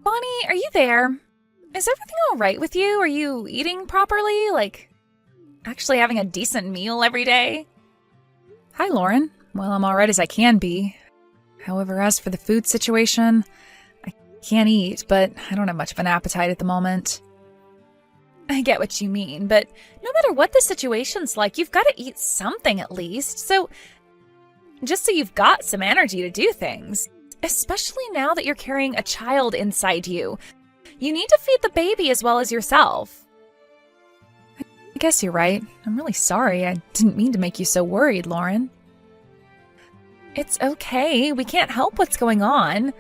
Bonnie, are you there? Is everything all right with you? Are you eating properly? Actually having a decent meal every day? Hi, Lauren. Well, I'm all right as I can be. However, as for the food situation, I can't eat, but I don't have much of an appetite at the moment. I get what you mean, but no matter what the situation's like, you've got to eat something at least, just so you've got some energy to do things. Especially now that you're carrying a child inside you. You need to feed the baby as well as yourself. I guess you're right. I'm really sorry. I didn't mean to make you so worried, Lauren. It's okay. We can't help what's going on.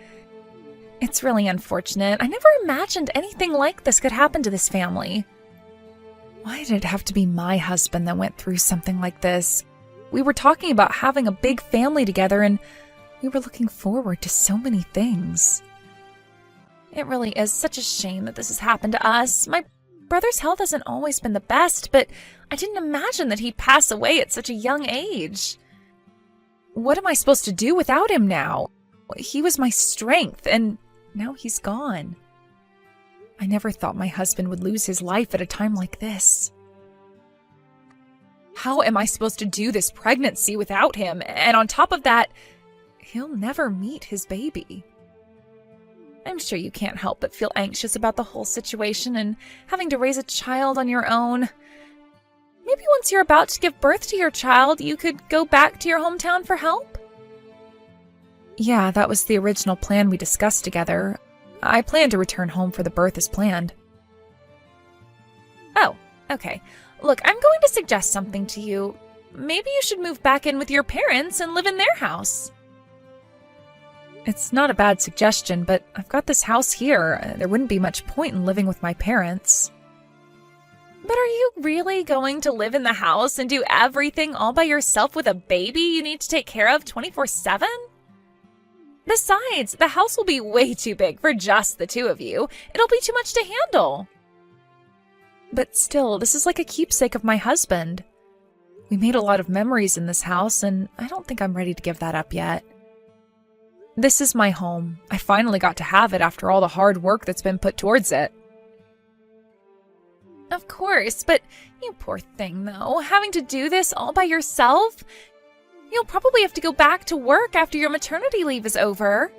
It's really unfortunate. I never imagined anything like this could happen to this family. Why did it have to be my husband that went through something like this? We were talking about having a big family together, and we were looking forward to so many things. It really is such a shame that this has happened to us. My brother's health hasn't always been the best, but I didn't imagine that he'd pass away at such a young age. What am I supposed to do without him now? He was my strength, and now he's gone. I never thought my husband would lose his life at a time like this. How am I supposed to do this pregnancy without him? And on top of that, he'll never meet his baby. I'm sure you can't help but feel anxious about the whole situation and having to raise a child on your own. Maybe once you're about to give birth to your child, you could go back to your hometown for help? Yeah, that was the original plan we discussed together. I plan to return home for the birth as planned. Oh, okay. Look, I'm going to suggest something to you. Maybe you should move back in with your parents and live in their house. It's not a bad suggestion, but I've got this house here. There wouldn't be much point in living with my parents. But are you really going to live in the house and do everything all by yourself with a baby you need to take care of 24/7? Besides, the house will be way too big for just the two of you. It'll be too much to handle. But still, this is like a keepsake of my husband. We made a lot of memories in this house, and I don't think I'm ready to give that up yet. This is my home. I finally got to have it after all the hard work that's been put towards it. Of course, but you poor thing, though. Having to do this all by yourself? You'll probably have to go back to work after your maternity leave is over.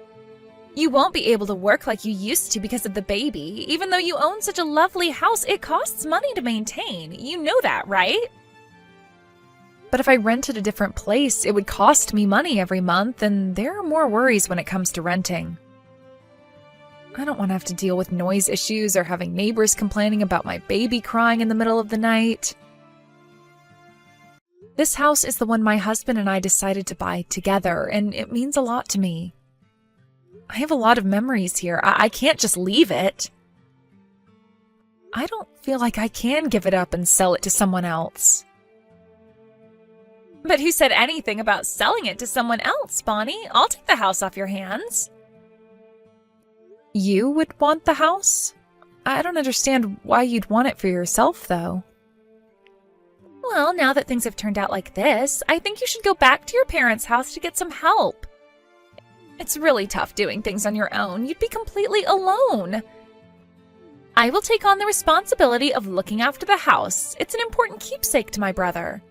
You won't be able to work like you used to because of the baby. Even though you own such a lovely house, it costs money to maintain. You know that, right? But if I rented a different place, it would cost me money every month, and there are more worries when it comes to renting. I don't want to have to deal with noise issues or having neighbors complaining about my baby crying in the middle of the night. This house is the one my husband and I decided to buy together, and it means a lot to me. I have a lot of memories here. I can't just leave it. I don't feel like I can give it up and sell it to someone else. But who said anything about selling it to someone else, Bonnie? I'll take the house off your hands. You would want the house? I don't understand why you'd want it for yourself, though. Well, now that things have turned out like this, I think you should go back to your parents' house to get some help. It's really tough doing things on your own. You'd be completely alone. I will take on the responsibility of looking after the house. It's an important keepsake to my brother.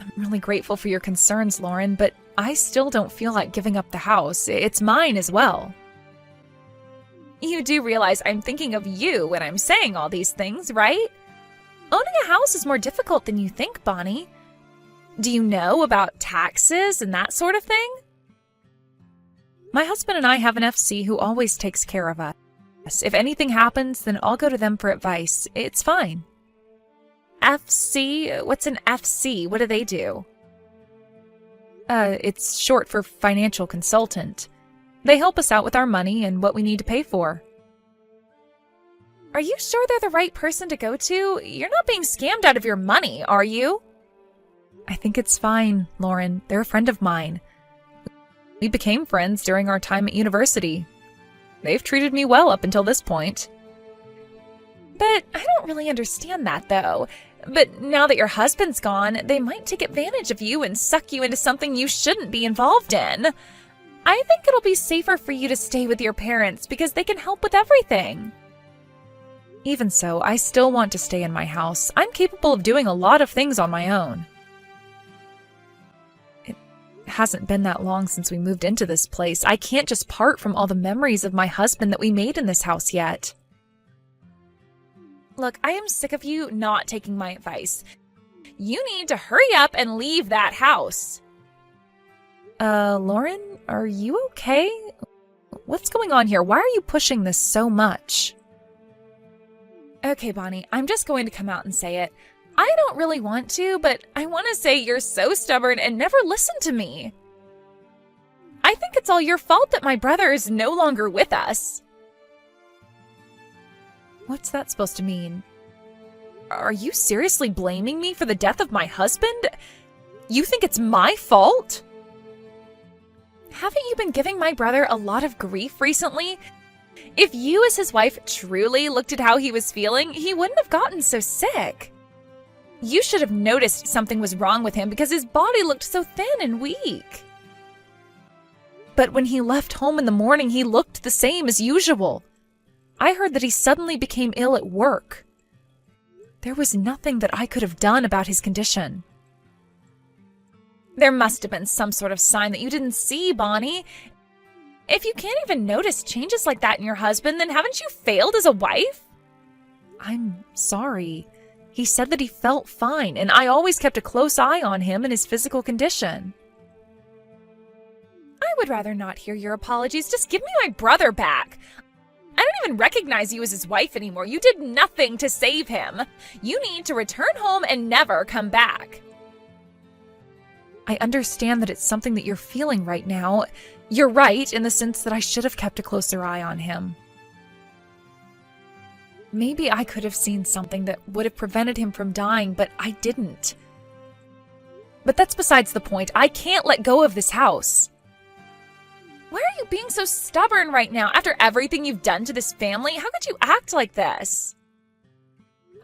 I'm really grateful for your concerns, Lauren, but I still don't feel like giving up the house. It's mine as well. You do realize I'm thinking of you when I'm saying all these things, right? Owning a house is more difficult than you think, Bonnie. Do you know about taxes and that sort of thing? My husband and I have an FC who always takes care of us. If anything happens, then I'll go to them for advice. It's fine. FC? What's an FC? What do they do? It's short for financial consultant. They help us out with our money and what we need to pay for. Are you sure they're the right person to go to? You're not being scammed out of your money, are you? I think it's fine, Lauren. They're a friend of mine. We became friends during our time at university. They've treated me well up until this point. But I don't really understand that, though. But now that your husband's gone, they might take advantage of you and suck you into something you shouldn't be involved in. I think it'll be safer for you to stay with your parents because they can help with everything. Even so, I still want to stay in my house. I'm capable of doing a lot of things on my own. It hasn't been that long since we moved into this place. I can't just part from all the memories of my husband that we made in this house yet. Look, I am sick of you not taking my advice. You need to hurry up and leave that house. Lauren, are you okay? What's going on here? Why are you pushing this so much? Okay, Bonnie, I'm just going to come out and say it. I don't really want to, but I want to say you're so stubborn and never listen to me. I think it's all your fault that my brother is no longer with us. What's that supposed to mean? Are you seriously blaming me for the death of my husband? You think it's my fault? Haven't you been giving my brother a lot of grief recently? If you as his wife truly looked at how he was feeling, he wouldn't have gotten so sick. You should have noticed something was wrong with him because his body looked so thin and weak. But when he left home in the morning, he looked the same as usual. I heard that he suddenly became ill at work. There was nothing that I could have done about his condition. There must have been some sort of sign that you didn't see, Bonnie. If you can't even notice changes like that in your husband, then haven't you failed as a wife? I'm sorry. He said that he felt fine, and I always kept a close eye on him and his physical condition. I would rather not hear your apologies. Just give me my brother back. I don't even recognize you as his wife anymore. You did nothing to save him. You need to return home and never come back. I understand that it's something that you're feeling right now. You're right in the sense that I should have kept a closer eye on him. Maybe I could have seen something that would have prevented him from dying, but I didn't. But that's besides the point. I can't let go of this house. Why are you being so stubborn right now? After everything you've done to this family, how could you act like this?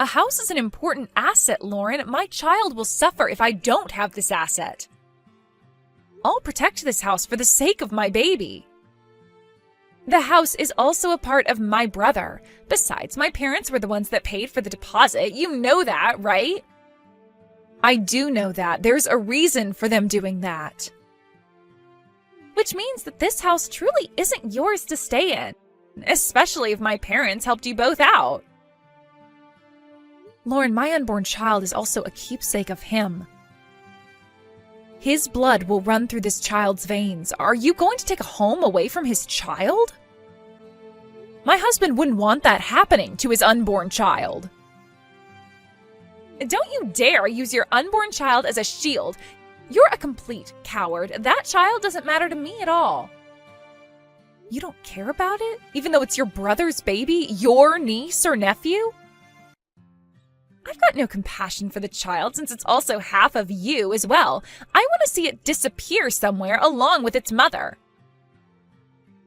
A house is an important asset, Lauren. My child will suffer if I don't have this asset. I'll protect this house for the sake of my baby. The house is also a part of my brother. Besides, my parents were the ones that paid for the deposit. You know that, right? I do know that. There's a reason for them doing that. Which means that this house truly isn't yours to stay in, especially if my parents helped you both out. Lauren, my unborn child is also a keepsake of him. His blood will run through this child's veins. Are you going to take a home away from his child? My husband wouldn't want that happening to his unborn child. Don't you dare use your unborn child as a shield. You're a complete coward. That child doesn't matter to me at all. You don't care about it? Even though it's your brother's baby, your niece or nephew? I've got no compassion for the child since it's also half of you as well. I want to see it disappear somewhere along with its mother.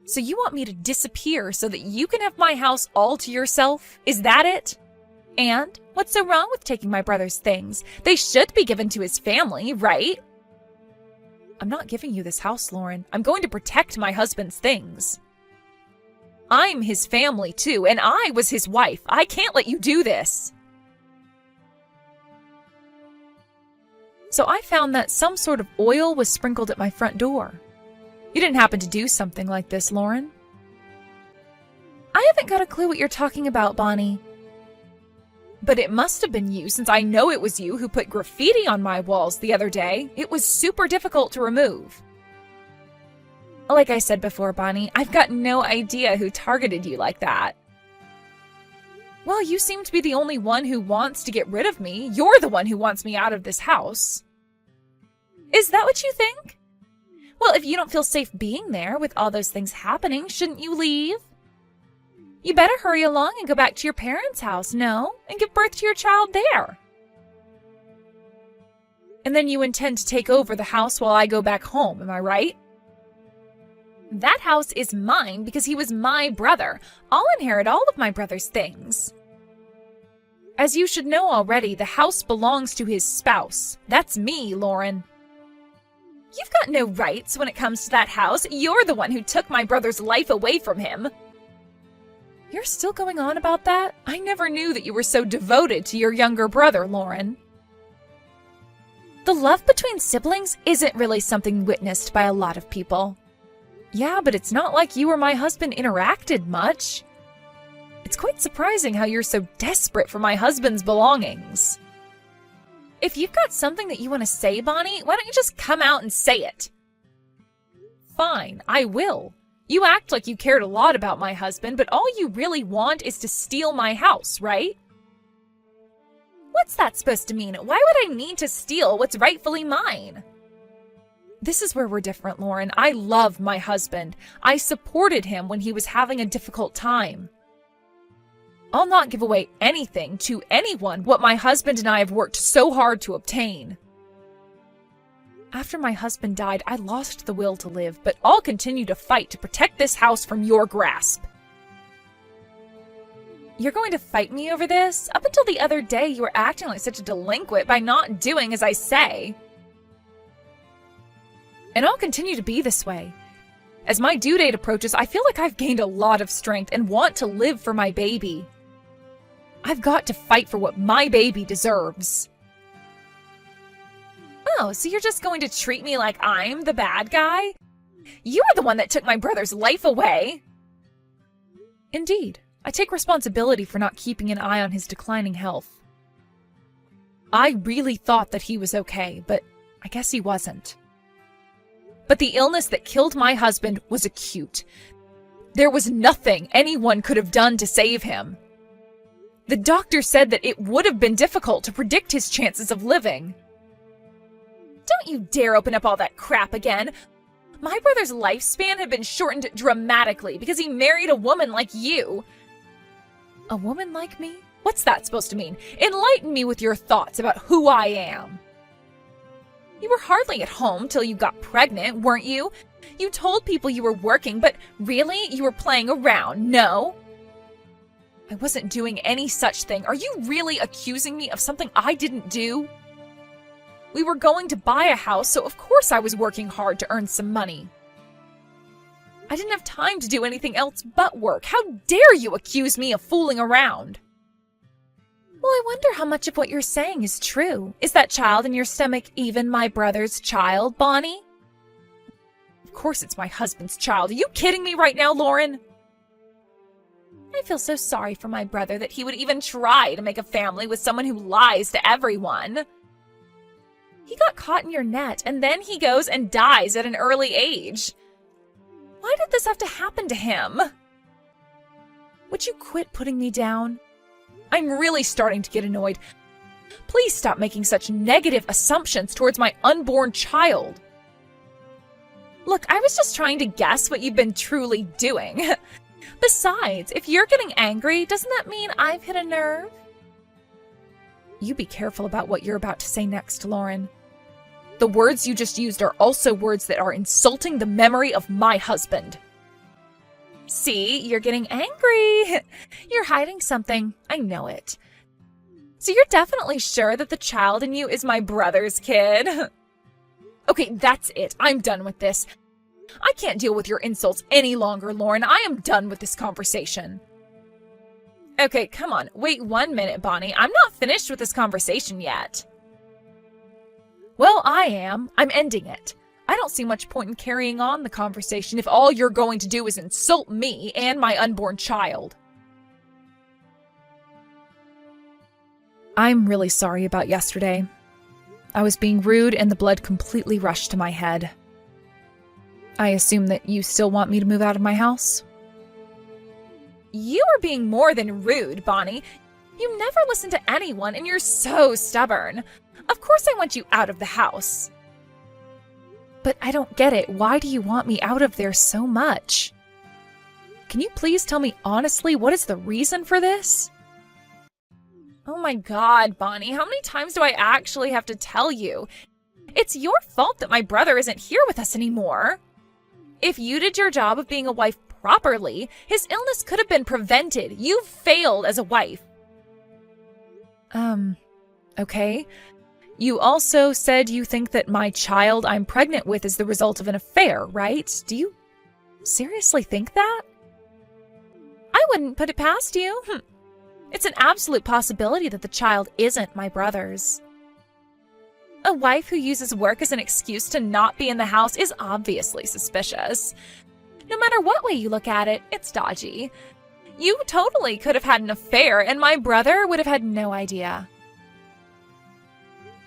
So you want me to disappear so that you can have my house all to yourself? Is that it? And what's so wrong with taking my brother's things? They should be given to his family, right? I'm not giving you this house, Lauren. I'm going to protect my husband's things. I'm his family too, and I was his wife. I can't let you do this. So I found that some sort of oil was sprinkled at my front door. You didn't happen to do something like this, Lauren? I haven't got a clue what you're talking about, Bonnie. But it must have been you, since I know it was you who put graffiti on my walls the other day. It was super difficult to remove. Like I said before, Bonnie, I've got no idea who targeted you like that. Well, you seem to be the only one who wants to get rid of me. You're the one who wants me out of this house. Is that what you think? Well, if you don't feel safe being there with all those things happening, shouldn't you leave? You better hurry along and go back to your parents' house, no? And give birth to your child there. And then you intend to take over the house while I go back home, am I right? That house is mine because he was my brother. I'll inherit all of my brother's things. As you should know already, the house belongs to his spouse. That's me, Lauren. You've got no rights when it comes to that house. You're the one who took my brother's life away from him. You're still going on about that? I never knew that you were so devoted to your younger brother, Lauren. The love between siblings isn't really something witnessed by a lot of people. Yeah, but it's not like you or my husband interacted much. It's quite surprising how you're so desperate for my husband's belongings. If you've got something that you want to say, Bonnie, why don't you just come out and say it? Fine, I will. You act like you cared a lot about my husband, but all you really want is to steal my house, right? What's that supposed to mean? Why would I need to steal what's rightfully mine? This is where we're different, Lauren. I love my husband. I supported him when he was having a difficult time. I'll not give away anything to anyone what my husband and I have worked so hard to obtain. After my husband died, I lost the will to live, but I'll continue to fight to protect this house from your grasp. You're going to fight me over this? Up until the other day, you were acting like such a delinquent by not doing as I say. And I'll continue to be this way. As my due date approaches, I feel like I've gained a lot of strength and want to live for my baby. I've got to fight for what my baby deserves. Oh, so you're just going to treat me like I'm the bad guy? You're the one that took my brother's life away. Indeed, I take responsibility for not keeping an eye on his declining health. I really thought that he was okay, but I guess he wasn't. But the illness that killed my husband was acute. There was nothing anyone could have done to save him. The doctor said that it would have been difficult to predict his chances of living. Don't you dare open up all that crap again. My brother's lifespan had been shortened dramatically because he married a woman like you. A woman like me? What's that supposed to mean? Enlighten me with your thoughts about who I am. You were hardly at home till you got pregnant, weren't you? You told people you were working, but really, you were playing around, no? I wasn't doing any such thing. Are you really accusing me of something I didn't do? We were going to buy a house, so of course I was working hard to earn some money. I didn't have time to do anything else but work. How dare you accuse me of fooling around? Well, I wonder how much of what you're saying is true. Is that child in your stomach even my brother's child, Bonnie? Of course it's my husband's child. Are you kidding me right now, Lauren? I feel so sorry for my brother that he would even try to make a family with someone who lies to everyone. He got caught in your net, and then he goes and dies at an early age. Why did this have to happen to him? Would you quit putting me down? I'm really starting to get annoyed. Please stop making such negative assumptions towards my unborn child. Look, I was just trying to guess what you've been truly doing. Besides, if you're getting angry, doesn't that mean I've hit a nerve? You be careful about what you're about to say next, Lauren. The words you just used are also words that are insulting the memory of my husband. See, you're getting angry. You're hiding something. I know it. So you're definitely sure that the child in you is my brother's kid? Okay, that's it. I'm done with this. I can't deal with your insults any longer, Lauren. I am done with this conversation. Okay, come on. Wait 1 minute, Bonnie. I'm not finished with this conversation yet. Well, I am. I'm ending it. I don't see much point in carrying on the conversation if all you're going to do is insult me and my unborn child. I'm really sorry about yesterday. I was being rude and the blood completely rushed to my head. I assume that you still want me to move out of my house? You are being more than rude, Bonnie. You never listen to anyone and you're so stubborn. Of course I want you out of the house. But I don't get it. Why do you want me out of there so much? Can you please tell me honestly what is the reason for this? Oh my God, Bonnie, how many times do I actually have to tell you? It's your fault that my brother isn't here with us anymore. If you did your job of being a wife properly, his illness could have been prevented. You failed as a wife. Okay. You also said you think that my child I'm pregnant with is the result of an affair, right? Do you seriously think that? I wouldn't put it past you. It's an absolute possibility that the child isn't my brother's. A wife who uses work as an excuse to not be in the house is obviously suspicious. No matter what way you look at it, it's dodgy. You totally could have had an affair, and my brother would have had no idea.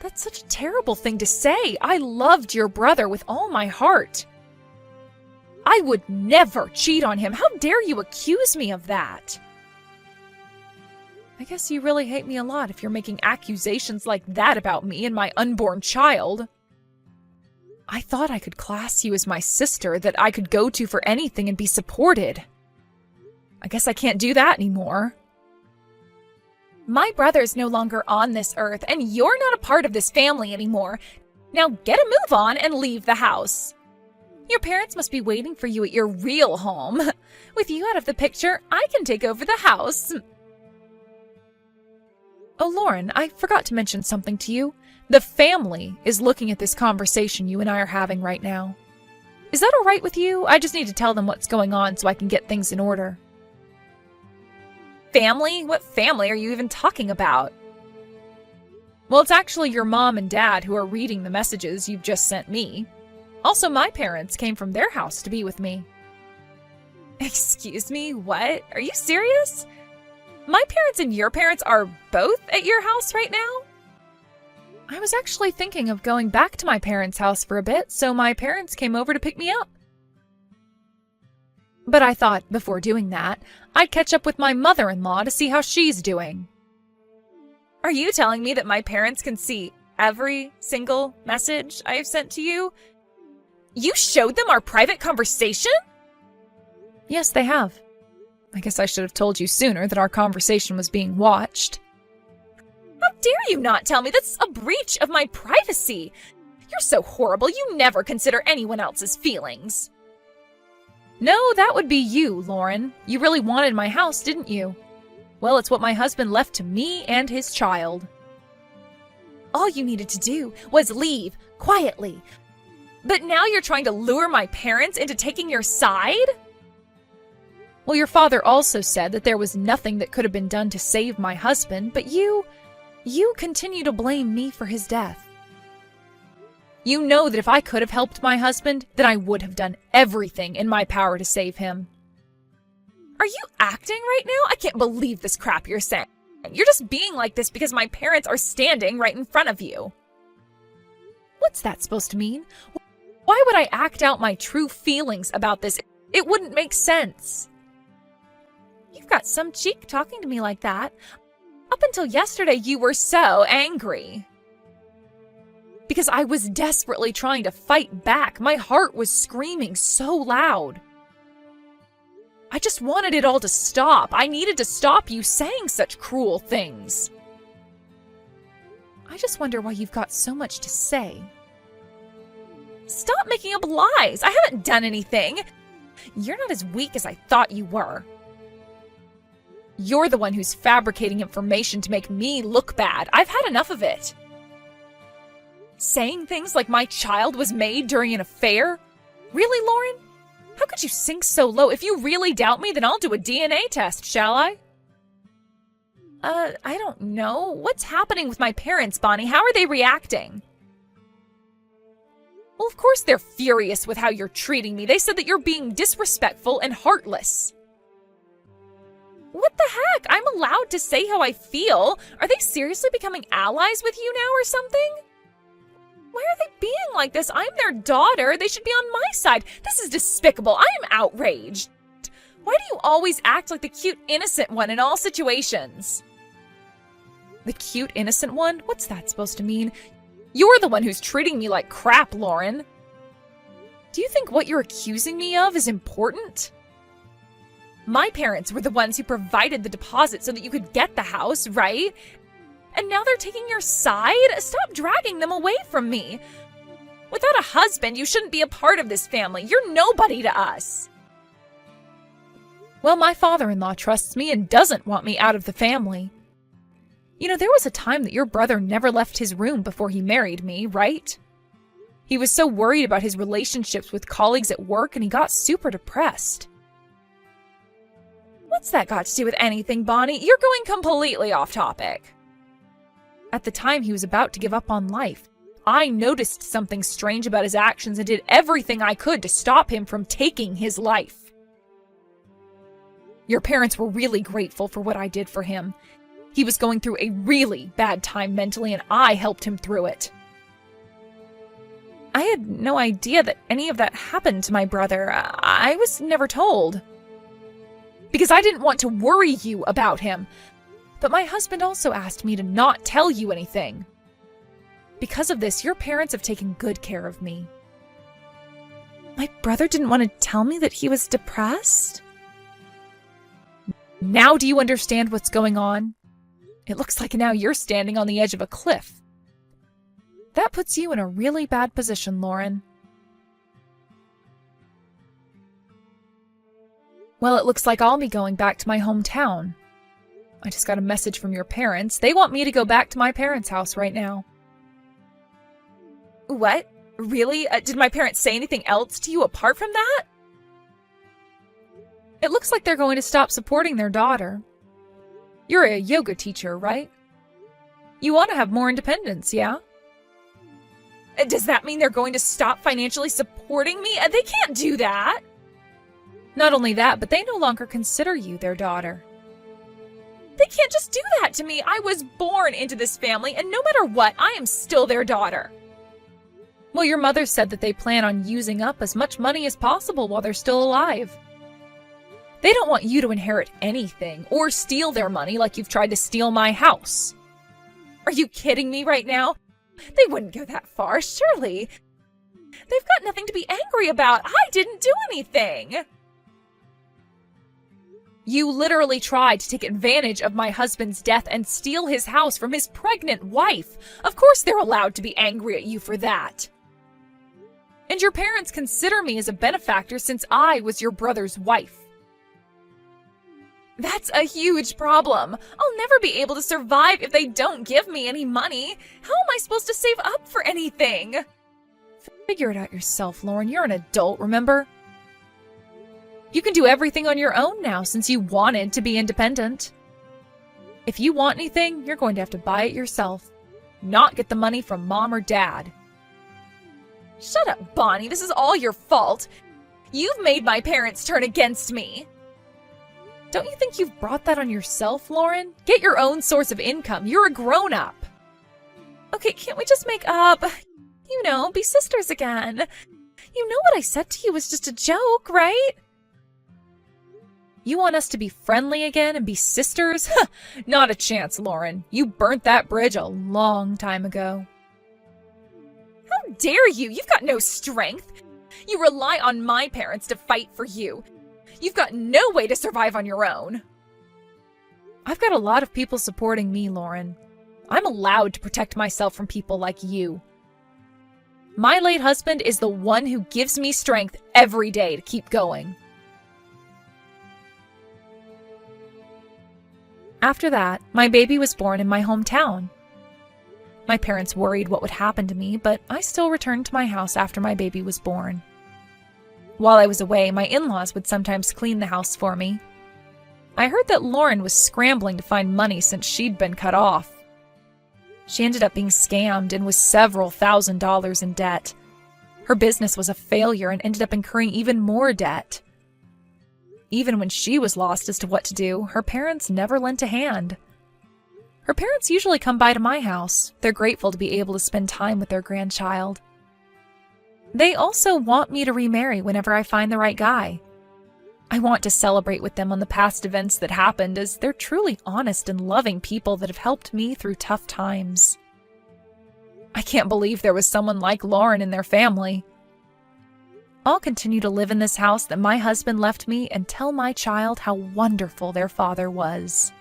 That's such a terrible thing to say. I loved your brother with all my heart. I would never cheat on him. How dare you accuse me of that? I guess you really hate me a lot if you're making accusations like that about me and my unborn child. I thought I could class you as my sister that I could go to for anything and be supported. I guess I can't do that anymore. My brother's no longer on this earth, and you're not a part of this family anymore. Now get a move on and leave the house. Your parents must be waiting for you at your real home. With you out of the picture, I can take over the house. Oh, Lauren, I forgot to mention something to you. The family is looking at this conversation you and I are having right now. Is that all right with you? I just need to tell them what's going on so I can get things in order. Family? What family are you even talking about? Well, it's actually your mom and dad who are reading the messages you've just sent me. Also, my parents came from their house to be with me. Excuse me, what? Are you serious? My parents and your parents are both at your house right now? I was actually thinking of going back to my parents' house for a bit, so my parents came over to pick me up. But I thought, before doing that, I'd catch up with my mother-in-law to see how she's doing. Are you telling me that my parents can see every single message I have sent to you? You showed them our private conversation? Yes, they have. I guess I should have told you sooner that our conversation was being watched. How dare you not tell me? That's a breach of my privacy. You're so horrible, you never consider anyone else's feelings. No, that would be you, Lauren. You really wanted my house, didn't you? Well, it's what my husband left to me and his child. All you needed to do was leave, quietly. But now you're trying to lure my parents into taking your side? Well, your father also said that there was nothing that could have been done to save my husband, but you continue to blame me for his death. You know that if I could have helped my husband, then I would have done everything in my power to save him. Are you acting right now? I can't believe this crap you're saying. You're just being like this because my parents are standing right in front of you. What's that supposed to mean? Why would I act out my true feelings about this? It wouldn't make sense. You've got some cheek talking to me like that. Up until yesterday, you were so angry. Because I was desperately trying to fight back. My heart was screaming so loud. I just wanted it all to stop. I needed to stop you saying such cruel things. I just wonder why you've got so much to say. Stop making up lies. I haven't done anything. You're not as weak as I thought you were. You're the one who's fabricating information to make me look bad. I've had enough of it. Saying things like my child was made during an affair? Really, Lauren? How could you sink so low? If you really doubt me, then I'll do a DNA test, shall I? I don't know. What's happening with my parents, Bonnie? How are they reacting? Well, of course they're furious with how you're treating me. They said that you're being disrespectful and heartless. What the heck? I'm allowed to say how I feel. Are they seriously becoming allies with you now or something? Why are they being like this? I'm their daughter. They should be on my side. This is despicable. I am outraged. Why do you always act like the cute, innocent one in all situations? The cute, innocent one? What's that supposed to mean? You're the one who's treating me like crap, Lauren. Do you think what you're accusing me of is important? My parents were the ones who provided the deposit so that you could get the house, right? And now they're taking your side? Stop dragging them away from me. Without a husband, you shouldn't be a part of this family. You're nobody to us. Well, my father-in-law trusts me and doesn't want me out of the family. There was a time that your brother never left his room before he married me, right? He was so worried about his relationships with colleagues at work, and he got super depressed. What's that got to do with anything, Bonnie? You're going completely off topic. At the time he was about to give up on life, I noticed something strange about his actions and did everything I could to stop him from taking his life. Your parents were really grateful for what I did for him. He was going through a really bad time mentally, and I helped him through it. I had no idea that any of that happened to my brother. I was never told. Because I didn't want to worry you about him. But my husband also asked me to not tell you anything. Because of this, your parents have taken good care of me. My brother didn't want to tell me that he was depressed? Now do you understand what's going on? It looks like now you're standing on the edge of a cliff. That puts you in a really bad position, Lauren. Well, it looks like I'll be going back to my hometown. I just got a message from your parents. They want me to go back to my parents' house right now. What? Really? Did my parents say anything else to you apart from that? It looks like they're going to stop supporting their daughter. You're a yoga teacher, right? You want to have more independence, yeah? Does that mean they're going to stop financially supporting me? They can't do that! Not only that, but they no longer consider you their daughter. They can't just do that to me! I was born into this family, and no matter what, I am still their daughter. Well, your mother said that they plan on using up as much money as possible while they're still alive. They don't want you to inherit anything, or steal their money like you've tried to steal my house. Are you kidding me right now? They wouldn't go that far, surely. They've got nothing to be angry about. I didn't do anything. You literally tried to take advantage of my husband's death and steal his house from his pregnant wife. Of course they're allowed to be angry at you for that. And your parents consider me as a benefactor since I was your brother's wife. That's a huge problem. I'll never be able to survive if they don't give me any money. How am I supposed to save up for anything? Figure it out yourself, Lauren. You're an adult, remember? You can do everything on your own now since you wanted to be independent. If you want anything, you're going to have to buy it yourself, not get the money from mom or dad. Shut up, Bonnie. This is all your fault. You've made my parents turn against me. Don't you think you've brought that on yourself, Lauren? Get your own source of income. You're a grown-up. Okay, can't we just make up? Be sisters again. You know what I said to you was just a joke, right? You want us to be friendly again and be sisters? Not a chance, Lauren. You burnt that bridge a long time ago. How dare you? You've got no strength. You rely on my parents to fight for you. You've got no way to survive on your own. I've got a lot of people supporting me, Lauren. I'm allowed to protect myself from people like you. My late husband is the one who gives me strength every day to keep going. After that, my baby was born in my hometown. My parents worried what would happen to me, but I still returned to my house after my baby was born. While I was away, my in-laws would sometimes clean the house for me. I heard that Lauren was scrambling to find money since she'd been cut off. She ended up being scammed and was several $1,000s in debt. Her business was a failure and ended up incurring even more debt. Even when she was lost as to what to do, her parents never lent a hand. Her parents usually come by to my house. They're grateful to be able to spend time with their grandchild. They also want me to remarry whenever I find the right guy. I want to celebrate with them on the past events that happened, as they're truly honest and loving people that have helped me through tough times. I can't believe there was someone like Lauren in their family. I'll continue to live in this house that my husband left me and tell my child how wonderful their father was.